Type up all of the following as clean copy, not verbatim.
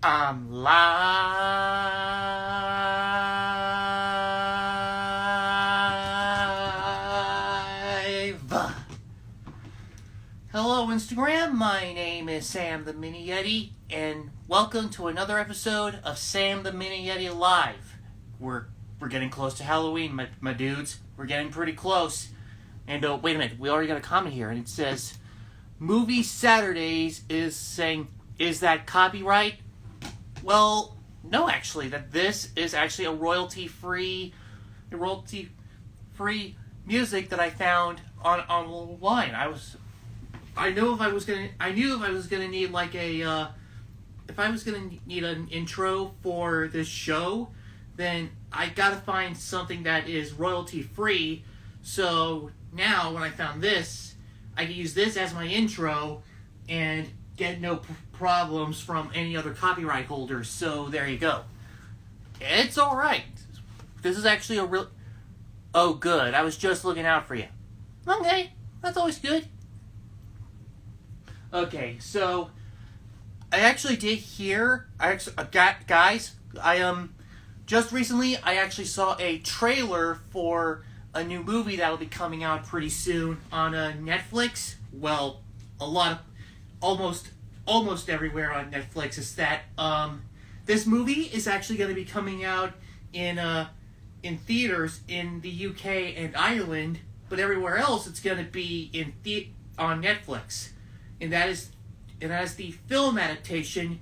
I'm live. Hello, Instagram. My name is Sam the Mini Yeti, and welcome to another episode of Sam the Mini Yeti Live. We're getting close to Halloween, my dudes. We're getting pretty close. And wait a minute, we already got a comment here, and it says, "Movie Saturdays is saying, is that copyright?" Well, no, actually, that this is actually a royalty-free music that I found online. I knew if I was gonna need like if I was gonna need an intro for this show, then I gotta find something that is royalty-free. So now, when I found this, I can use this as my intro and get no problems from any other copyright holders. So there you go. It's all right. This is actually a real. Oh, good. I was just looking out for you. Okay, that's always good. Okay, so I actually did hear. Guys, just recently I actually saw a trailer for a new movie that'll be coming out pretty soon on Netflix. Well, a lot of almost everywhere on Netflix is that this movie is actually going to be coming out in theaters in the UK and Ireland, but everywhere else it's going to be on Netflix, and that is the film adaptation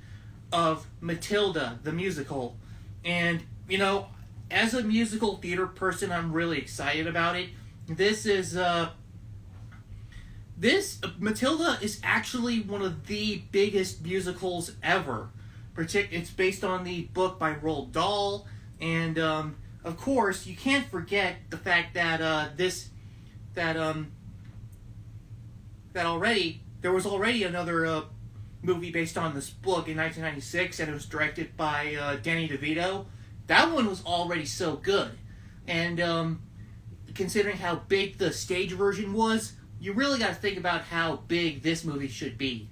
of Matilda the Musical. And as a musical theater person, I'm really excited about it. Matilda is actually one of the biggest musicals ever. It's based on the book by Roald Dahl, and of course, you can't forget the fact that there was already another movie based on this book in 1996, and it was directed by Danny DeVito. That one was already so good, and considering how big the stage version was, you really got to think about how big this movie should be.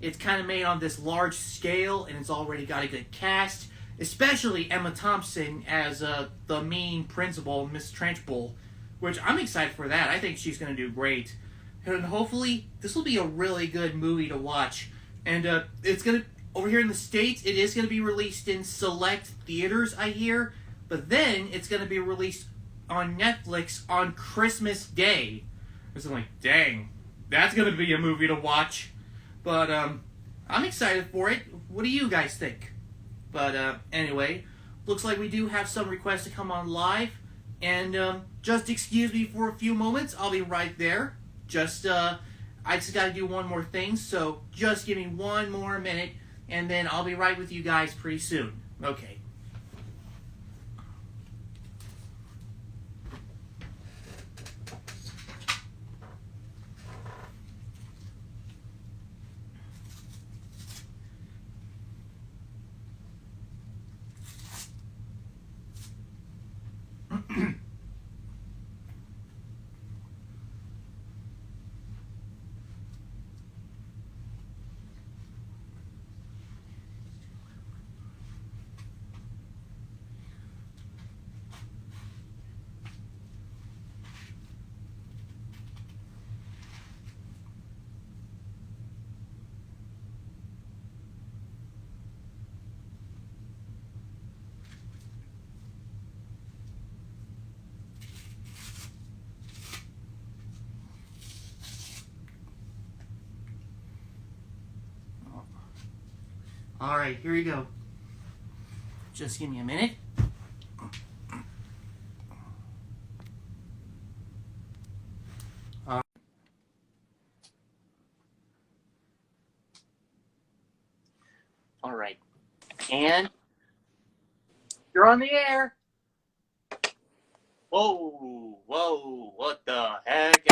It's kind of made on this large scale, and it's already got a good cast, especially Emma Thompson as the main principal, Miss Trunchbull, which I'm excited for that. I think she's going to do great. And hopefully, this will be a really good movie to watch. And it's going to, over here in the States, it is going to be released in select theaters, I hear, but then it's going to be released on Netflix on Christmas Day. I'm like, dang, that's going to be a movie to watch. But I'm excited for it. What do you guys think? But anyway, looks like we do have some requests to come on live. And just excuse me for a few moments. I'll be right there. I just got to do one more thing. So just give me one more minute. And then I'll be right with you guys pretty soon. Okay. Alright, here we go. Just give me a minute. Alright. And you're on the air. Whoa, what the heck?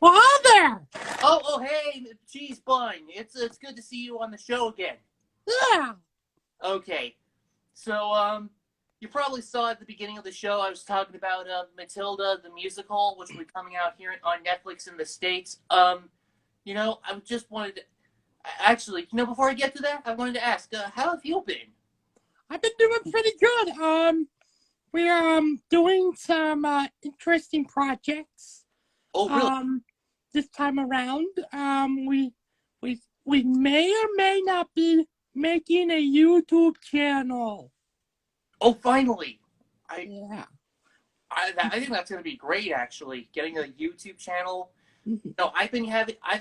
Well, hi there. Oh, hey, Cheese Bun. It's good to see you on the show again. Yeah. Okay, so you probably saw at the beginning of the show I was talking about Matilda the Musical, which will be coming out here on Netflix in the States. I just wanted to, Actually, before I get to that, I wanted to ask, how have you been? I've been doing pretty good. We're doing some interesting projects. Oh, really? This time around, we may or may not be making a YouTube channel. Oh, finally. I Yeah. I think that's gonna be great. Actually, getting a YouTube channel. Mhm. No, I've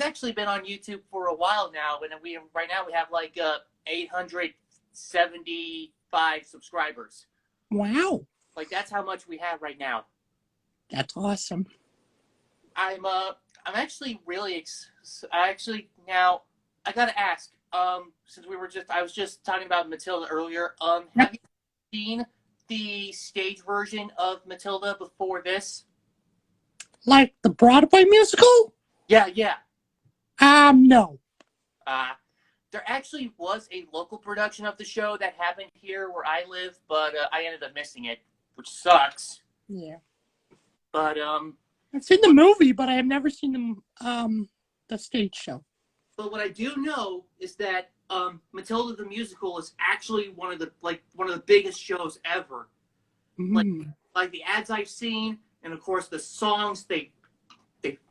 actually been on YouTube for a while now, and right now we have like 875 subscribers. Wow, Like that's how much we have right now. that's awesome. I'm actually actually now I gotta ask. Since I was just talking about Matilda earlier. Yep. Have you seen the stage version of Matilda before this? Like the Broadway musical? Yeah, yeah. No. Uh, there actually was a local production of the show that happened here where I live, but I ended up missing it, which sucks. Yeah. But I've seen the movie, but I have never seen the stage show. but what I do know is that Matilda the Musical is actually one of the biggest shows ever. Like Mm. like the ads I've seen, and of course the songs they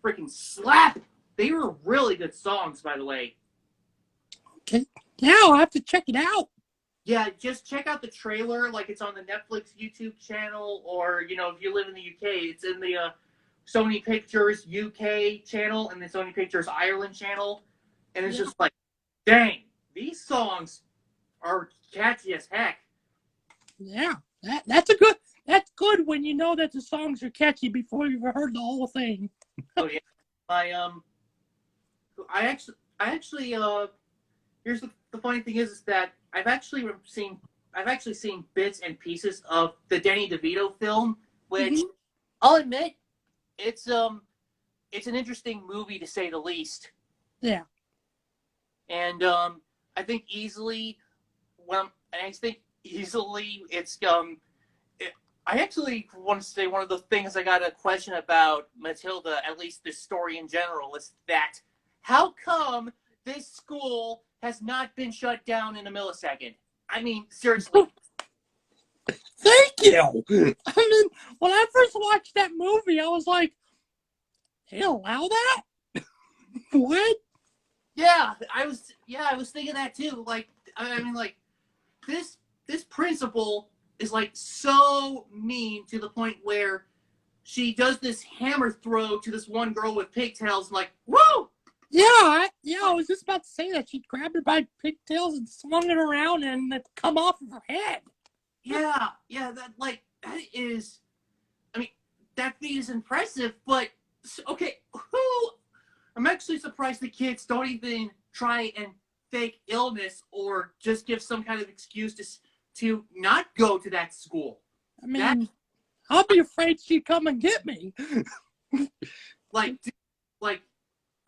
freaking slap. They were really good songs, by the way. Okay. Yeah, I'll have to check it out. Yeah, just check out the trailer. Like it's on the Netflix YouTube channel, or if you live in the UK, it's in the Sony Pictures UK channel and the Sony Pictures Ireland channel, and it's just like, dang, these songs are catchy as heck. Yeah. That's good when you know that the songs are catchy before you've heard the whole thing. Oh yeah, I I actually here's the funny thing is that I've actually seen bits and pieces of the Danny DeVito film, which Mm-hmm. I'll admit it's it's an interesting movie to say the least. Yeah. And I think easily I think easily I actually want to say one of the things I got a question about Matilda, at least this story in general, is that how come this school has not been shut down in a millisecond? I mean, seriously. Thank you. I mean, when I first watched that movie, I was like, they allow that? What? I was thinking that too. Like, I mean, like this principal is like so mean to the point where she does this hammer throw to this one girl with pigtails. I'm like, whoa! I was just about to say that. She grabbed her by pigtails and swung it around and it come off of her head. Yeah, that is. I mean, that feat is impressive, but okay, who? I'm actually surprised the kids don't even try and fake illness or just give some kind of excuse to not go to that school. I mean, I'll be afraid she'd come and get me. Like, like,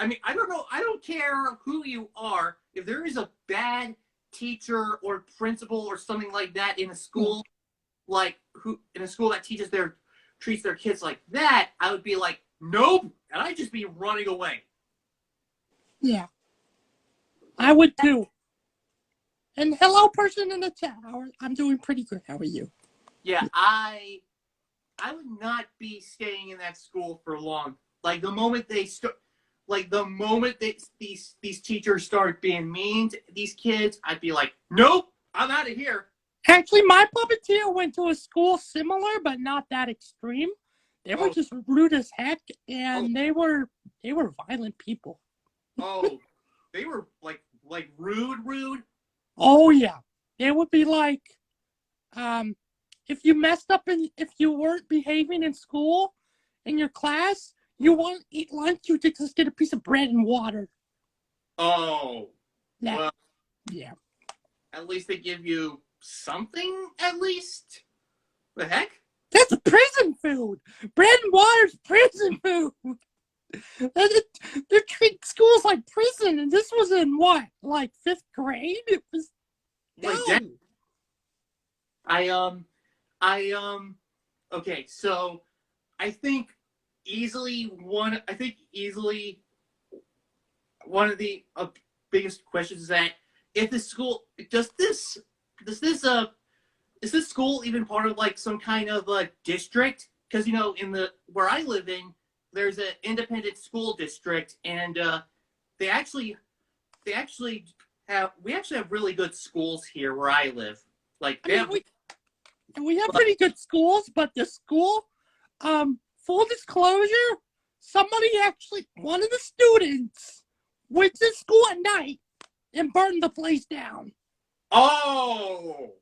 I mean, I don't know. I don't care who you are. If there is a bad teacher or principal or something like that in a school, in a school that treats their kids like that, I would be like, nope, and I'd just be running away. Yeah, I would too. And hello, person in the chat. I'm doing pretty good. How are you? Yeah, I would not be staying in that school for long. Like the moment these teachers start being mean to these kids, I'd be like, nope, I'm out of here. Actually, my puppeteer went to a school similar, but not that extreme. They were just rude as heck, and they were violent people. Oh, they were like rude. Oh yeah, they would be like, if you messed up and if you weren't behaving in school, in your class, you won't eat lunch. You just get a piece of bread and water. Oh, Well, yeah. At least they give you something. At least, the heck? That's prison food. Bread and water's prison food. They're treating schools like prison, and this was in what, like 5th grade? It was like okay, so I think easily one of the biggest questions is that if the school does this is this school even part of like some kind of district? Because in the where I live in, there's an independent school district, and they actually have really good schools here where I live. Like we have pretty good schools, but the school, full disclosure, one of the students went to school at night and burned the place down. Oh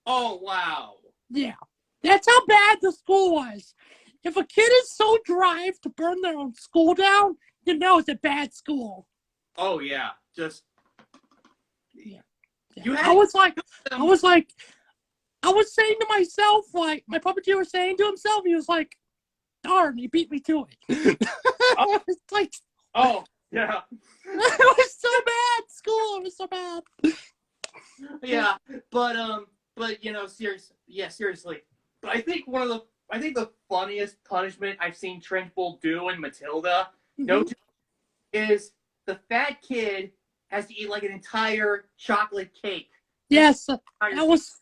wow. Yeah, that's how bad the school was. If a kid is so drive to burn their own school down, you know it's a bad school. Oh yeah, just yeah. I was saying to myself, like my puppeteer was saying to himself, he was like, "Darn, he beat me to it." It's like, oh yeah, it was so bad. School, it was so bad. Yeah, but seriously. But I think the funniest punishment I've seen Trunchbull do in Matilda, is the fat kid has to eat like an entire chocolate cake. Yes, that was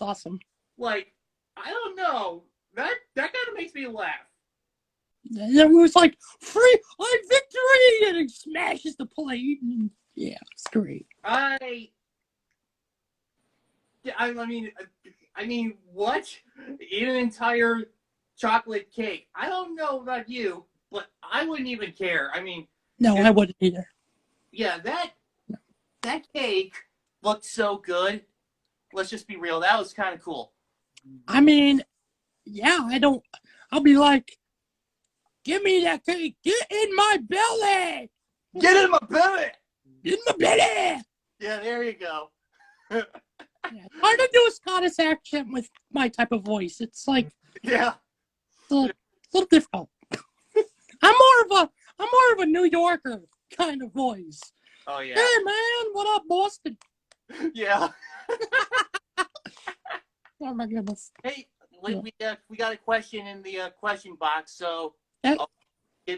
awesome. Like, I don't know, that kind of makes me laugh. And it was like, "Free on victory!" and he smashes the plate. And, yeah, it's great. I mean, what? Eat an entire chocolate cake? I don't know about you, but I wouldn't even care. I mean, no, I wouldn't either. Yeah, that cake looked so good. Let's just be real. That was kind of cool. I mean, yeah, I'll be like, "Give me that cake. Get in my belly. Get in my belly. Get in my belly." Yeah, there you go. Yeah, hard to do a Scottish accent with my type of voice. It's like, yeah, a little difficult. I'm more of a New Yorker kind of voice. Oh yeah. Hey man, what up, Boston? Yeah. Oh my goodness. Hey, we got a question in the question box, so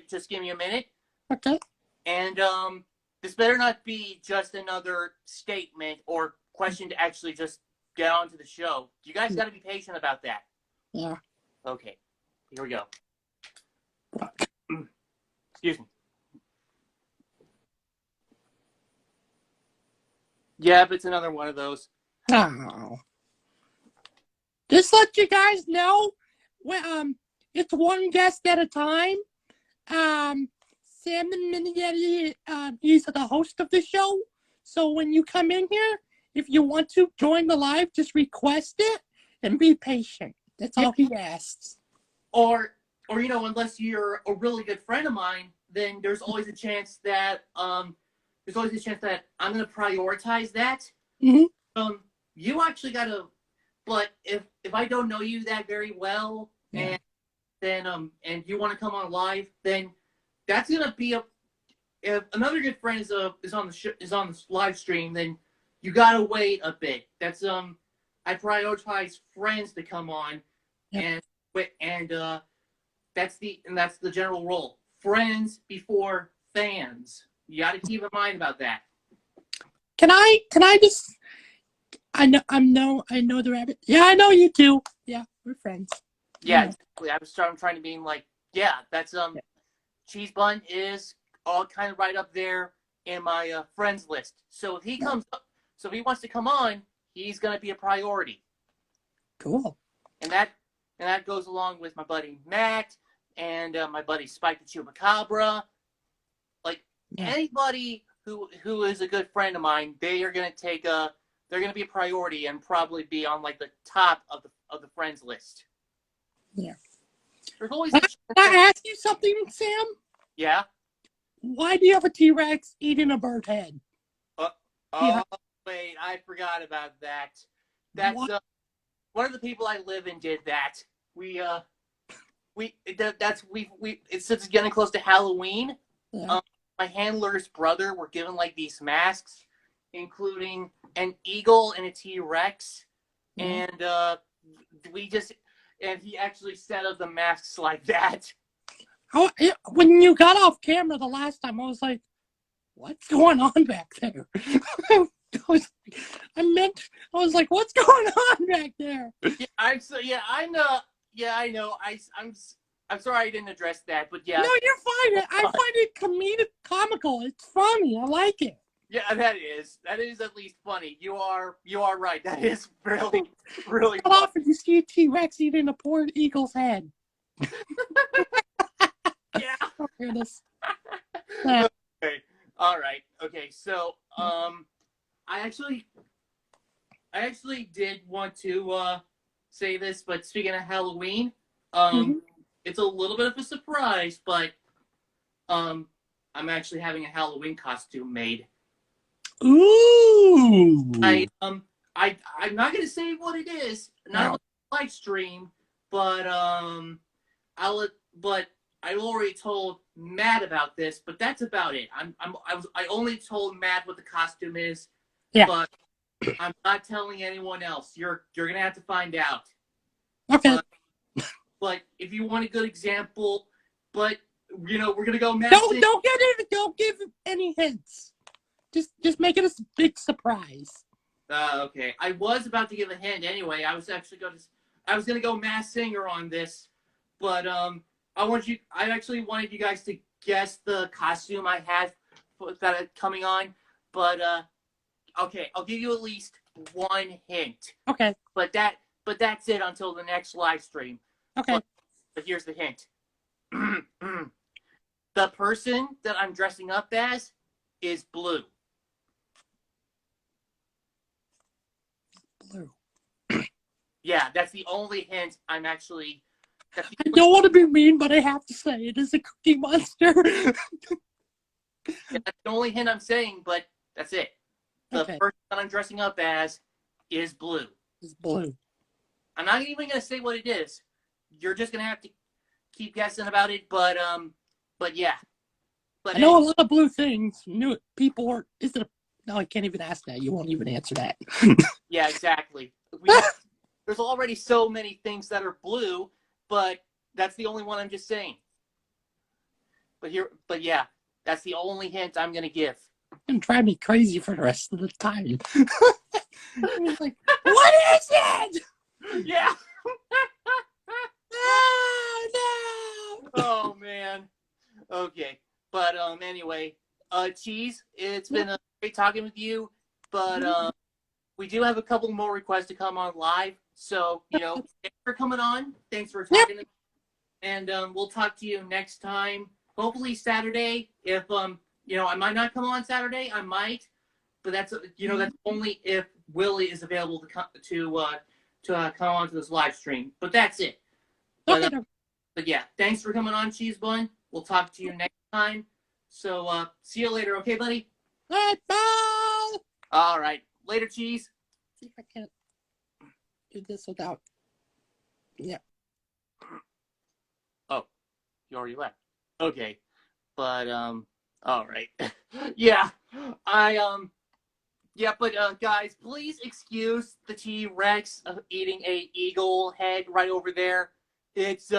just give me a minute. Okay. And this better not be just another statement or question to actually just get on to the show. You guys got to be patient about that. Yeah. Okay. Here we go. Excuse me. Yeah, but it's another one of those. Oh. Just let you guys know, it's one guest at a time. Sam the Yeti, he's the host of the show. So when you come in here, if you want to join the live, just request it and be patient. That's all he asks. Or unless you're a really good friend of mine, then there's always a chance that I'm going to prioritize that. Mm-hmm. You actually got to, but if I don't know you that very well, and then and you want to come on live, then that's gonna be if another good friend is on the live stream, then you gotta wait a bit. That's I prioritize friends to come on, and that's the general rule. Friends before fans. You gotta keep in mind about that. Can I just? I know the rabbit. Yeah, I know you too. Yeah, we're friends. Yeah, exactly. I'm trying to be like, that's Cheese Bun is all kind of right up there in my friends list. So if he comes up, so if he wants to come on, he's gonna be a priority. Cool. And that goes along with my buddy Matt and my buddy Spike the Chupacabra. Like anybody who is a good friend of mine, they are gonna they're gonna be a priority and probably be on like the top of the friends list. Yeah. There's always. Can I ask you something, Sam? Yeah. Why do you have a T-Rex eating a bird head? Wait, I forgot about that. That's one of the people I live in did that. Since it's getting close to Halloween, my handler's brother were given like these masks, including an eagle and a T-Rex, and he actually set up the masks like that. When you got off camera the last time, I was like, what's going on back there? I was like, what's going on back there? Yeah, I know. I'm sorry I didn't address that, but yeah. No, you're fine. I find it comical. It's funny. I like it. Yeah, that is at least funny. You are right. That is really really How often you see a T-Rex eating a poor eagle's head? Yeah. Oh, goodness. Okay. All right. Okay. So, I actually did want to say this, but speaking of Halloween, it's a little bit of a surprise, but I'm actually having a Halloween costume made. Ooh. I'm not gonna say what it is, not on the live stream, but I already told Matt about this, but that's about it. I only told Matt what the costume is, but I'm not telling anyone else. You're gonna have to find out. Okay. But if you want a good example, but we're gonna go Matt. Don't give any hints. Just make it a big surprise. Okay. I was about to give a hint anyway. I was gonna go Masked Singer on this, but I actually wanted you guys to guess the costume I had that coming on, but okay, I'll give you at least one hint. Okay. But that's it until the next live stream. Okay. But here's the hint. The person that I'm dressing up as is blue. Blue. Yeah, that's the only hint I'm actually. I don't want to be mean, but I have to say it is a Cookie Monster. Yeah, that's the only hint I'm saying, but that's it. The person that I'm dressing up as is blue. It's blue. I'm not even gonna say what it is. You're just gonna have to keep guessing about it, but yeah. But I know a lot of blue things. People are. No, I can't even ask that. You won't even answer that. Yeah, exactly. There's already so many things that are blue, but that's the only one I'm just saying. But yeah, that's the only hint I'm gonna give. And drive me crazy for the rest of the time. Like, what is it? Yeah. No. Oh man. Okay. But anyway, Cheese, it's been great talking with you. But we do have a couple more requests to come on live. So, thanks for coming on. Thanks for talking. And we'll talk to you next time. Hopefully Saturday. If I might not come on Saturday. I might, but that's that's only if Willie is available to come on to this live stream. But that's it. But yeah, thanks for coming on, Cheese Bun. We'll talk to you next time. So see you later, okay, buddy? Bye. All right, later, Cheese. See if I can't do this without. Yeah. Oh, you already left. Okay, but all right. Yeah, yeah, but guys, please excuse the T-Rex eating a eagle head right over there. It's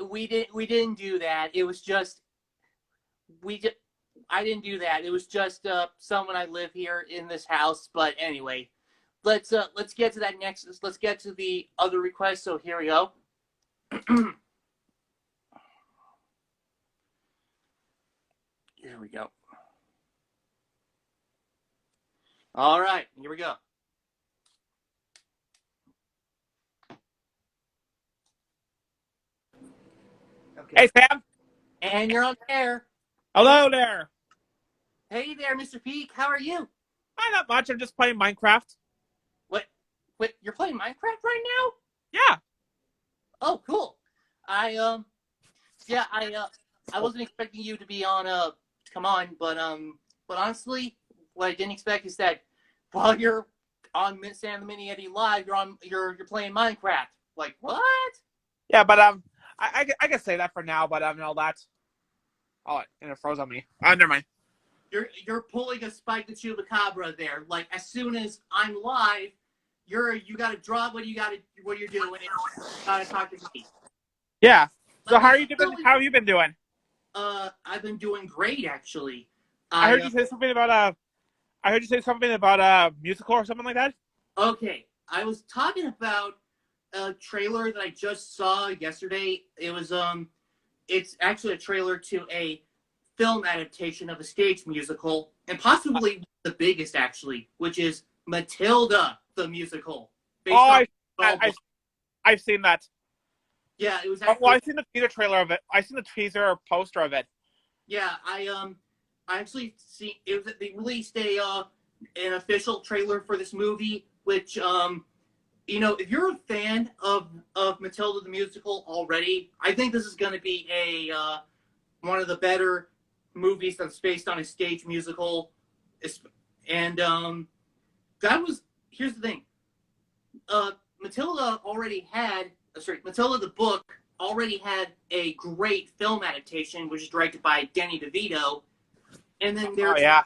we didn't do that. It was just I didn't do that. It was just someone I live here in this house. But anyway, let's get to that next. Let's get to the other request. So here we go. Here we go. All right, here we go. Okay. Hey, Sam. And you're on air. Hello there. Hey there, Mr. Peak. How are you? Not much. I'm just playing Minecraft. What? Wait, you're playing Minecraft right now? Yeah. Oh, cool. I wasn't expecting you to be on come on, but honestly, what I didn't expect is that while you're on Sam the Mini Yeti Live, you're playing Minecraft. Like what? Yeah, but I can say that for now, but no, that's and it froze on me. Never mind. You're pulling a Spike the Chupacabra there. Like as soon as I'm live, you gotta drop what you're doing and gotta talk to me. Yeah. So how are you doing? How have you been doing? I've been doing great actually. I I heard you say something about a musical or something like that. Okay, I was talking about a trailer that I just saw yesterday. It's actually a trailer to a film adaptation of a stage musical, and possibly the biggest actually, which is Matilda the Musical, Oh, based on I've seen that. yeah, it was Well, actually I've seen the teaser trailer of it. I've seen the teaser or poster of it. yeah, I actually see it was they released a an official trailer for this movie, which if you're a fan of Matilda the Musical already, I think this is going to be a one of the better movies that's based on a stage musical. And that was here's the thing. Matilda already had Matilda the book already had a great film adaptation, which is directed by Danny DeVito, and then Oh yeah.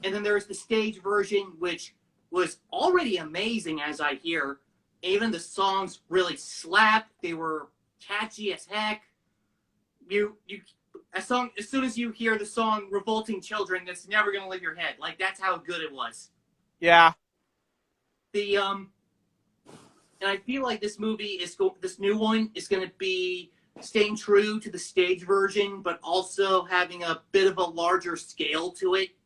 there's the stage version, which was already amazing, as I hear. Even the songs really slapped. They were catchy as heck. A song, as soon as you hear the song "Revolting Children," that's never gonna leave your head. Like that's how good it was. Yeah. The And I feel like this this new one is gonna be staying true to the stage version, but also having a bit of a larger scale to it.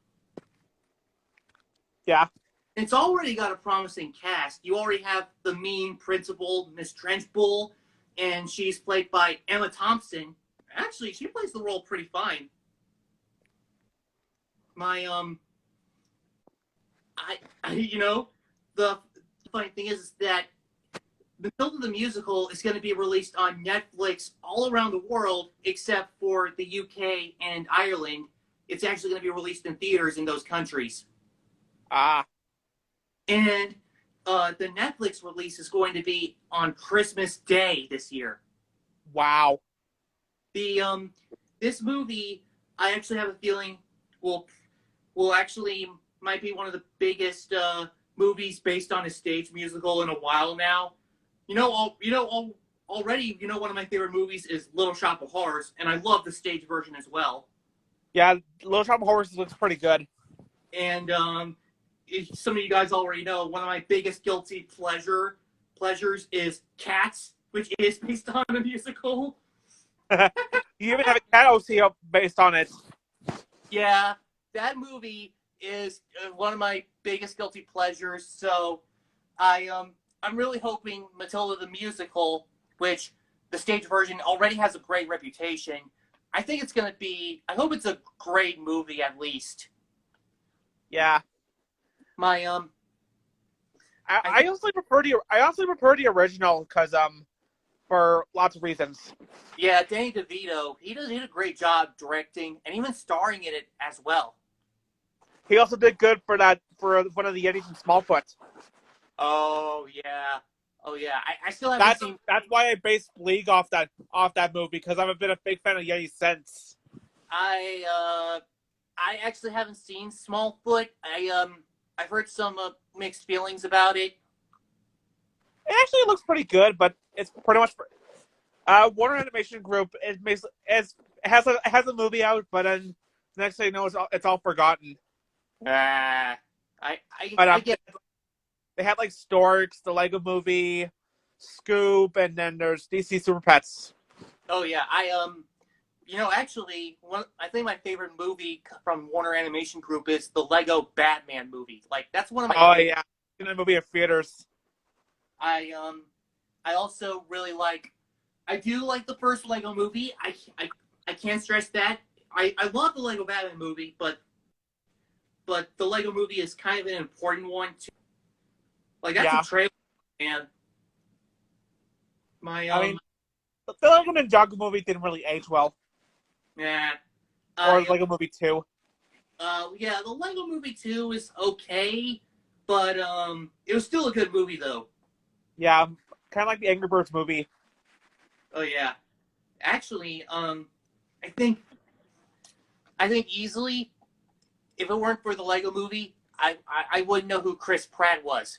Yeah. It's already got a promising cast. You already have the mean principal, Miss Trenchbull, and she's played by Emma Thompson. Actually, she plays the role pretty fine. My the funny thing is that Matilda the Musical is going to be released on Netflix all around the world except for the UK and Ireland. It's actually going to be released in theaters in those countries. Ah. And the Netflix release is going to be on Christmas Day this year. Wow. The this movie, I actually have a feeling will actually might be one of the biggest movies based on a stage musical in a while now. Already, one of my favorite movies is Little Shop of Horrors, and I love the stage version as well. Yeah, Little Shop of Horrors looks pretty good. And some of you guys already know, one of my biggest guilty pleasures is Cats, which is based on a musical. You even have a cat OC based on it. Yeah, that movie is one of my biggest guilty pleasures. So I'm really hoping Matilda the Musical, which the stage version already has a great reputation. I think it's going to be. I hope it's a great movie at least. Yeah. My I honestly prefer the original because for lots of reasons. Yeah, Danny DeVito, he did a great job directing and even starring in it as well. He also did good for one of the Yetis from Smallfoot. Oh yeah, I still haven't seen. That's why I based League off that movie because I've been a big fan of Yeti since. I actually haven't seen Smallfoot. I've heard some mixed feelings about it. It actually looks pretty good, but it's pretty much Warner Animation Group has a movie out, but then the next thing you know, it's all forgotten. I But get. they had like Storks, the Lego Movie, Scoop, and then there's DC Super Pets. Oh yeah, actually, I think my favorite movie from Warner Animation Group is the Lego Batman movie. Like that's one of my. Oh yeah, in the movie of theaters. I also really like. I do like the first Lego movie. I can't stress that. I love the Lego Batman movie, but the Lego movie is kind of an important one too. Like that's a trailer, man. I mean, the Lego Ninjago movie didn't really age well. Yeah. Or Lego Movie 2. Yeah, the Lego Movie 2 is okay, but it was still a good movie though. Yeah, kind of like the Angry Birds movie. Oh yeah. Actually, I think easily, if it weren't for the Lego Movie, I wouldn't know who Chris Pratt was.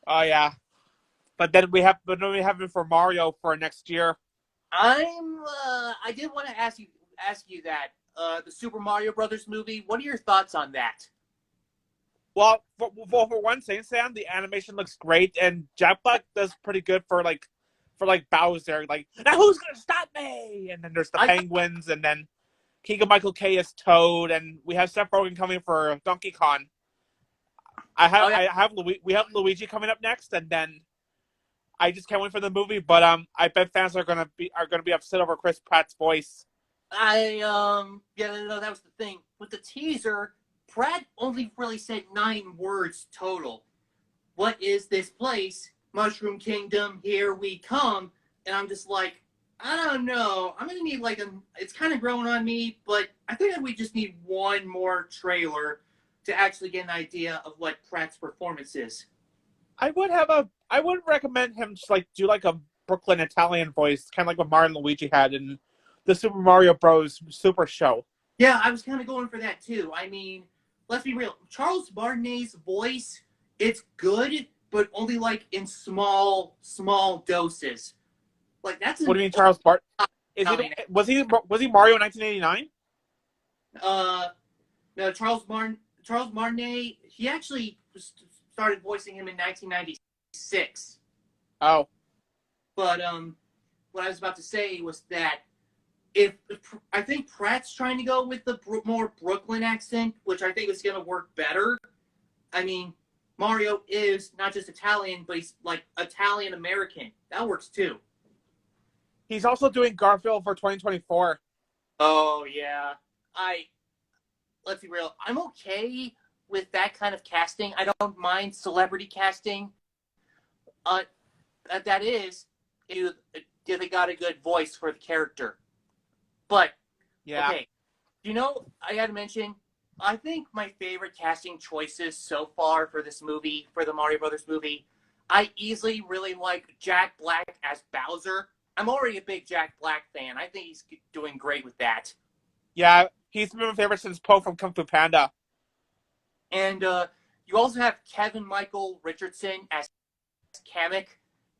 Oh yeah, but then we have it for Mario for next year. I did want to ask you that. the Super Mario Brothers movie. What are your thoughts on that? Well, for one thing, Sam, the animation looks great, and Jack Black does pretty good for Bowser. Like, now who's gonna stop me? And then there's the penguins, and then Keegan Michael Kay is Toad, and we have Seth Rogen coming for Donkey Kong. We have Luigi coming up next, and then I just can't wait for the movie. But I bet fans are gonna be upset over Chris Pratt's voice. Yeah, no, that was the thing with the teaser. Pratt only really said 9 words total. What is this place? Mushroom Kingdom, here we come. And I'm just like, I don't know. I'm gonna need it's kind of growing on me, but I think that we just need one more trailer to actually get an idea of what Pratt's performance is. I would recommend him just do a Brooklyn Italian voice, kind of like what Mario and Luigi had in the Super Mario Bros. Super Show. Yeah, I was kind of going for that too. I mean, let's be real. Charles Martinet's voice, it's good, but only in small doses. That's. What do you mean, Charles Bart? Was he Mario in 1989? No, Charles Martinet. He actually started voicing him in 1996. Oh. But what I was about to say was that I think Pratt's trying to go with the more Brooklyn accent, which I think is going to work better. I mean, Mario is not just Italian, but he's Italian American. That works too. He's also doing Garfield for 2024. Oh yeah, let's be real. I'm okay with that kind of casting. I don't mind celebrity casting. That is, if they got a good voice for the character. But, yeah. Okay, I got to mention, I think my favorite casting choices so far for this movie, for the Mario Brothers movie, I easily really like Jack Black as Bowser. I'm already a big Jack Black fan. I think he's doing great with that. Yeah, he's been my favorite since Po from Kung Fu Panda. And you also have Kevin Michael Richardson as Kamek,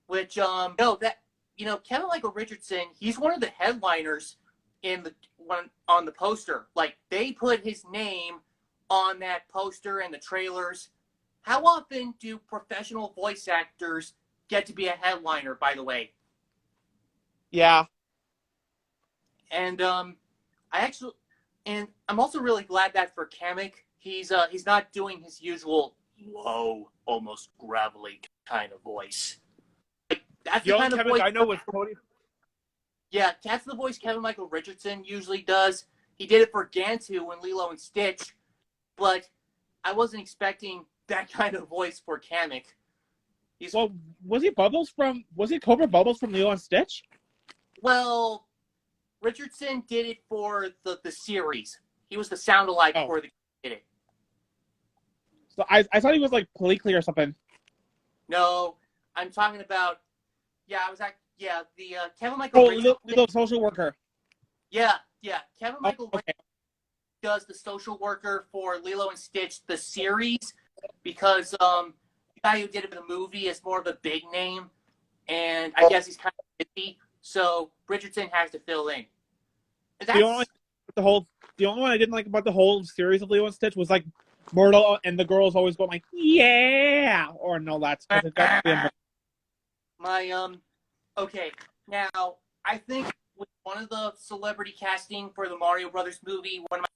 which, Kevin Michael Richardson, he's one of the headliners on the poster. They put his name on that poster and the trailers. How often do professional voice actors get to be a headliner, by the way? Yeah. And I'm also really glad that for Kamek, he's not doing his usual low, almost gravelly kind of voice. That's the kind of voice I know was Cody. Yeah, that's the voice Kevin Michael Richardson usually does. He did it for Gantu in Lilo and Stitch, but I wasn't expecting that kind of voice for Kamek. Was he Cobra Bubbles from Lilo and Stitch? Well, Richardson did it for the series. He was the sound alike for the did it. So I thought he was Pleakley or something. No, I'm talking about. Yeah, the Kevin Michael. Lilo social worker. Yeah, Kevin Michael does the social worker for Lilo and Stitch the series because the guy who did it in the movie is more of a big name, and I guess he's kind of busy, so Richardson has to fill in. The only one I didn't like about the whole series of Lilo and Stitch was Myrtle and the girls always going yeah, or no, that's because it got to be okay, now I think with one of the celebrity casting for the Mario Brothers movie, one of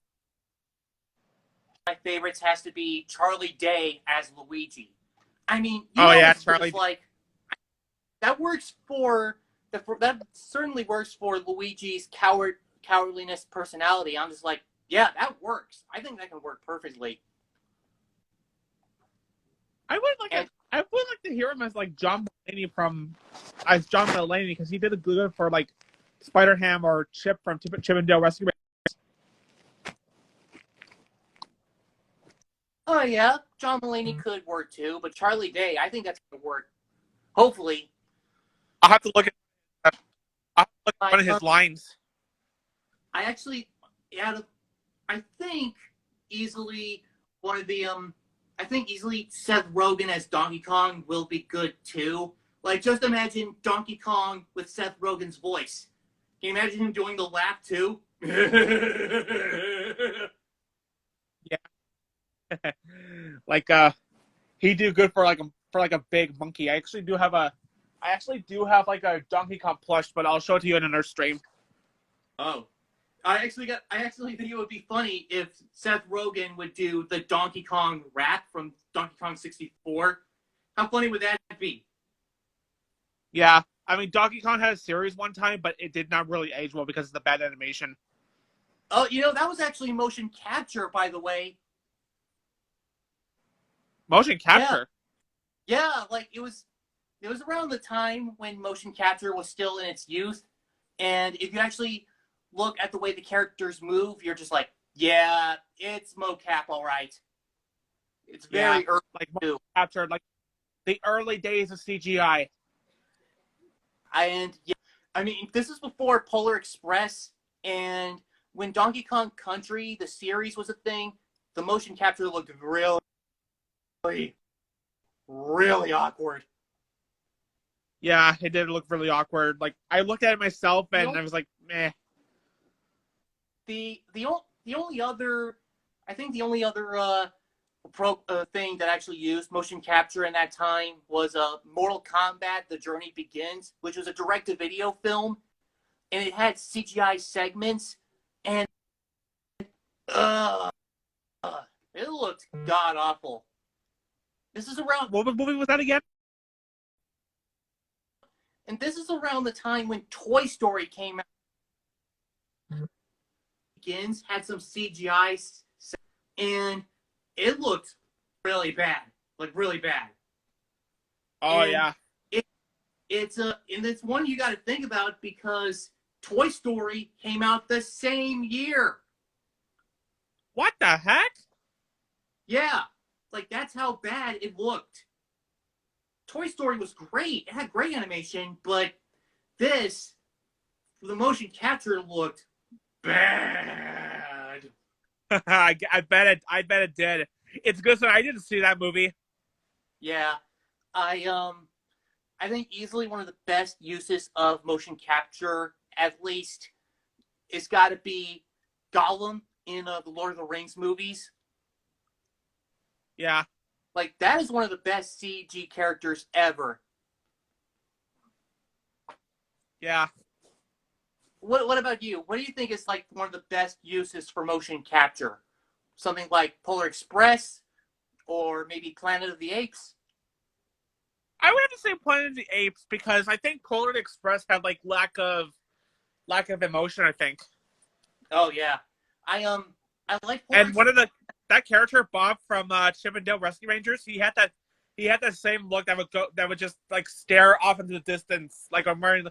my favorites has to be Charlie Day as Luigi. I mean, Charlie. That works that certainly works for Luigi's cowardliness personality. I'm just yeah, that works. I think that can work perfectly. I would like to hear him as John Mulaney because he did a good for Spider-Ham or Chip from Chip and Dale Rescue. Oh yeah, John Mulaney could work too, but Charlie Day, I think that's gonna work. Hopefully. I'll have to look at one of his lines. I actually I think easily one of the I think easily Seth Rogen as Donkey Kong will be good too. Just imagine Donkey Kong with Seth Rogen's voice. Can you imagine him doing the laugh too? Yeah. Like he do good for like a big monkey. I actually do have like a Donkey Kong plush, but I'll show it to you in another stream. Oh. I actually think it would be funny if Seth Rogen would do the Donkey Kong rap from Donkey Kong 64. How funny would that be? Yeah. I mean, Donkey Kong had a series one time, but it did not really age well because of the bad animation. Oh, that was actually motion capture, by the way. Motion capture? Yeah, like it was around the time when motion capture was still in its youth. And if you actually look at the way the characters move, you're just like, yeah, it's mocap, all right. It's very early like too. capture, like the early days of CGI. And yeah, I mean, this is before Polar Express, and when Donkey Kong Country, the series, was a thing, the motion capture looked really, really awkward. Yeah, it did look really awkward. Like I looked at it myself and I was like, meh. The only other, I think the only other thing that actually used motion capture in that time was Mortal Kombat: The Journey Begins, which was a direct-to-video film, and it had CGI segments, and it looked god awful. This is around, What movie was that again? and this is around the time when Toy Story came out. Begins had some CGI, and it looked really bad, like really bad. Oh And yeah. And it's one you got to think about because Toy Story came out the same year. What the heck? Yeah, like that's how bad it looked. Toy Story was great; it had great animation, but this, the motion capture looked bad. I bet it did. It's good so I didn't see that movie. Yeah, I think easily one of the best uses of motion capture, at least, it's got to be Gollum in the Lord of the Rings movies. Yeah. Like, that is one of the best CG characters ever. Yeah. What about you? What do you think is like one of the best uses for motion capture? Something like Polar Express or maybe Planet of the Apes? I would have to say Planet of the Apes because I think Polar Express had like lack of emotion, I think. Oh yeah. I like Polar And one of that character Bob from Chip and Dale Rescue Rangers, he had that same look that would just like stare off into the distance like I'm wearing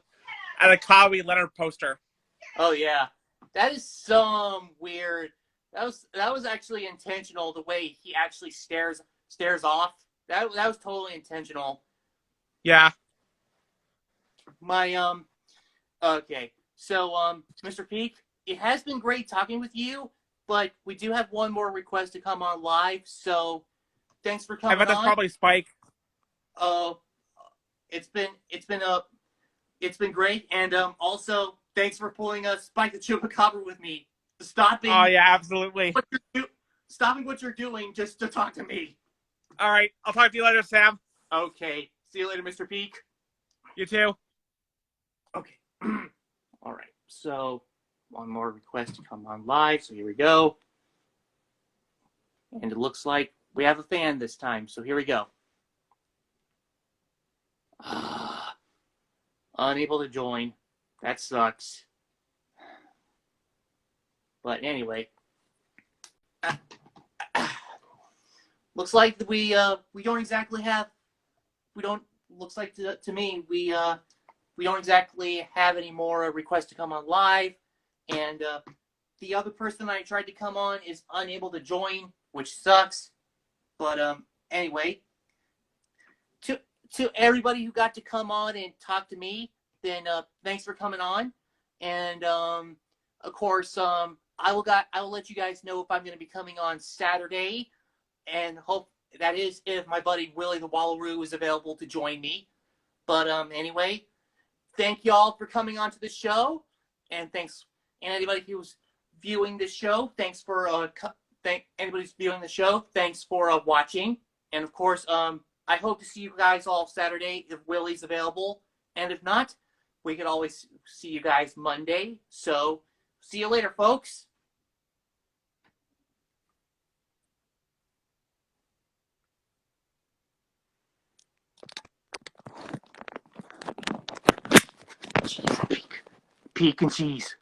at a Kawhi Leonard poster. Oh yeah. That is some weird. That was actually intentional the way he actually stares off. That was totally intentional. Yeah. My okay. So Mr. Peak, it has been great talking with you, but we do have one more request to come on live. So thanks for coming I bet that's on. probably Spike. It's been great, and also thanks for pulling Spike the Chupacabra with me, stopping. Oh yeah, absolutely. Stopping what you're doing just to talk to me. All right, I'll talk to you later, Sam. Okay, see you later, Mr. Peak. You too. Okay. All right. So one more request to come on live. So here we go. And it looks like we have a fan this time. So here we go. Unable to join. That sucks. But anyway. Looks like we don't exactly have. Looks like to me we don't exactly have any more requests to come on live, and the other person I tried to come on is unable to join, which sucks. But anyway, to everybody who got to come on and talk to me, then thanks for coming on, and of course I will let you guys know if I'm going to be coming on Saturday, and hope that is if my buddy Willie the Wallaroo is available to join me. But anyway. Thank y'all for coming on to the show, and thanks And anybody who's viewing this show, thanks for anybody's viewing the show. Thanks for watching. And of course, I hope to see you guys all Saturday if Willie's available. And if not, we could always see you guys Monday. So see you later, folks. Peak and cheese.